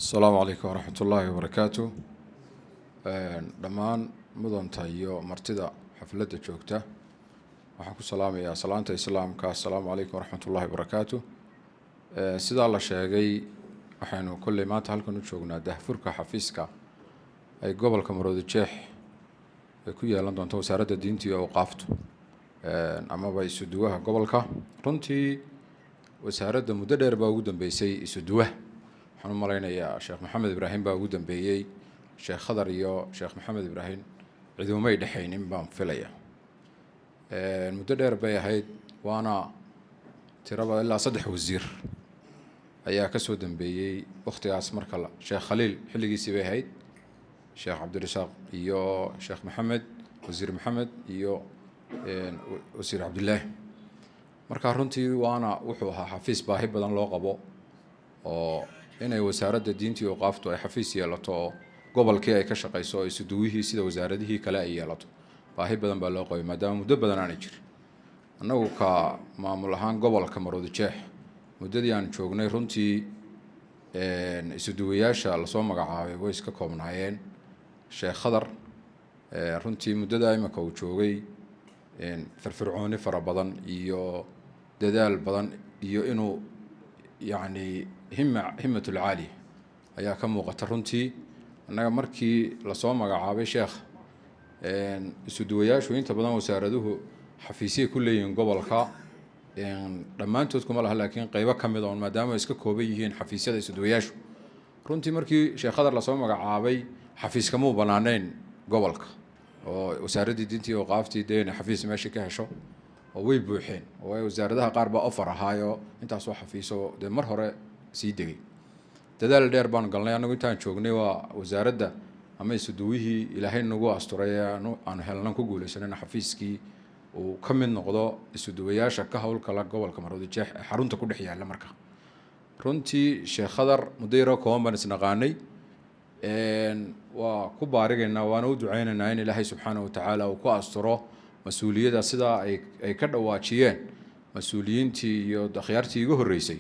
السلام عليكم ورحمة الله وبركاته. dhammaan mudanta iyo martida xafladda joogta waxaan ku salaamayaa salaanta islaamka. Assalaamu calaykum waraxmatullaahi wabarakaatuh. Sidaa la sheegay waxaanu kolley maanta halkan u joognaa daahfurka xafiiska ay gobolka Maroodijeex ay ku yeelan doonto wasaaradda diinta iyo awqaaftu amaba isuduwaha gobolka. Runtii wasaaradda muddo dheer baa ugu dambeysay isuduwaha. waxaan u malaynayaa Sheekh Maxamed Ibraahim baa ugu dambeeyey. Sheekh Khadar iyo Sheekh Maxamed Ibraahim ciidamay dhaxaynin baan filaya. Muddo dheer bay ahayd waana tiraba ilaa 3 wasiir ayaa ka soo dambeeyay waqtigaas marka la Sheekh Khaliil xilligiisii bay ahayd. Sheekh Cabdirasaaq iyo Sheekh Maxamed wasiir Maxamed iyo wasiir Cabdullaahi. marka runtii waana wuxuu ahaa xafiis baahi badan loo qabo oo inay wasaaradda diinta iyo awqaaftu ay xafiis yeelato gobolkii ay ka shaqeyso isuduwihii sida wasaaradihii kale ay yeelato baahi badan baa loo qabay maadaama muddo badan aan jirin. annagu ka maamul ahaan gobolka Maroodijeex muddadii aan joognay runtii isuduwayaasha la soo magacaabay way iska koobnaayeen. Sheekh Khadar runtii muddada imika uu joogay firfircooni fara badan iyo dadaal badan iyo inuu yani himmatul caali ayaa ka muuqata. runtii annaga markii la soo magacaabay sheekh isuduwayaashu inta badan wasaaraduhu xafiisyo ku leeyihiin gobolka dhammaantood kuma laha laakiin qaybo ka mid ah maadaama ay iska kooban yihiin xafiisyada isuduwayaashu. runtii markii Sheekh Khadar la soo magacaabay xafiiska muu banaaneyn gobolka oo wasaaradda diinta iyo awqaaftii deena xafiis meesha ka hesho oo way buuxeen oo ay wasaaradaha qaar baa offer ahaayo intaas oo xafiiso de mar hore sii degay. dadaal dheer baan galnay anagu intaan joognay waa wasaaradda ama isuduwihii ilaahay nagu asturay aan helnan ku guuleysanayna xafiiskii uu ka mid noqdo isuduwayaasha ka howlgala gobolka Maroodijeex ee xarunta ku dhex yaalla. marka runtii Sheekh Khadar muddo yar oo kooban baan isnaqaanay waa ku baarigaynaa waana u duceynaynaa in ilaahay subxaanahu watacaala uu ku asturo mas-uuliyadda sidaa ay ka dhawaajiyeen mas-uuliyiintii iyo akhyaartii igu horreysay.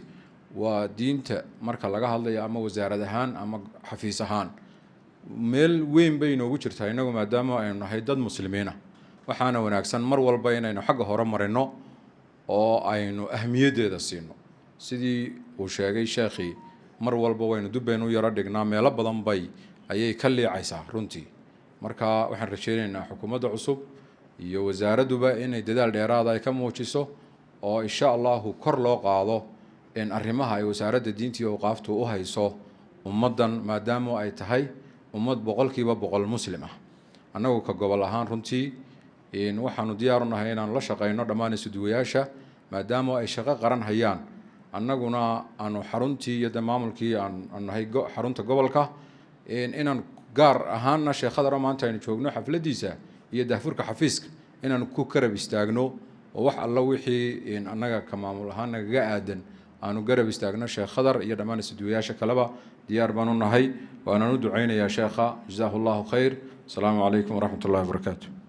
waa diinta marka laga hadlayo ama wasaarad ahaan ama xafiis ahaan meel weyn bay inoogu jirtaa inagu maadaama aynu nahay dad muslimiina. waxaana wanaagsan mar walba inaynu xagga hore marino oo aynu ahmiyaddeeda siino. sidii uu sheegay sheekhii mar walba waynu dubbaynu yaro dhignaa meelo badan bay ayay ka liicaysaa runtii. marka waxaan rajeynaynaa xukuumadda cusub iyo wasaaradduba inay dadaal dheeraada ay ka muujiso oo insha allahu kor loo qaado arrimaha ay wasaaradda diinta iyo awqaaftu u hayso ummaddan maadaama ay tahay ummad 100% muslim ah. annagu ka gobol ahaan runtii waxaanu diyaar u nahay inaan la shaqeyno dhammaan isuduwayaasha maadaama ay shaqo qaran hayaan. annaguna aanu xaruntii iyo maamulkii aan nahay xarunta gobolka inaan gaar ahaanna Sheekh Khadar maanta aynu joogno xafladiisa iyo daahfurka xafiiska inaan ku karab istaagno oo wax alla wixii annaga ka maamul ahaan naga aadan aanu garab istaagno Sheekh Khadar iyo dhammaan isuduwayaasha kaleba diyaar baan u nahay waana u duceynayaa sheekha jazaahullahu khayr. Assalaamu calaykum waraxmatullaahi wabarakaatuh.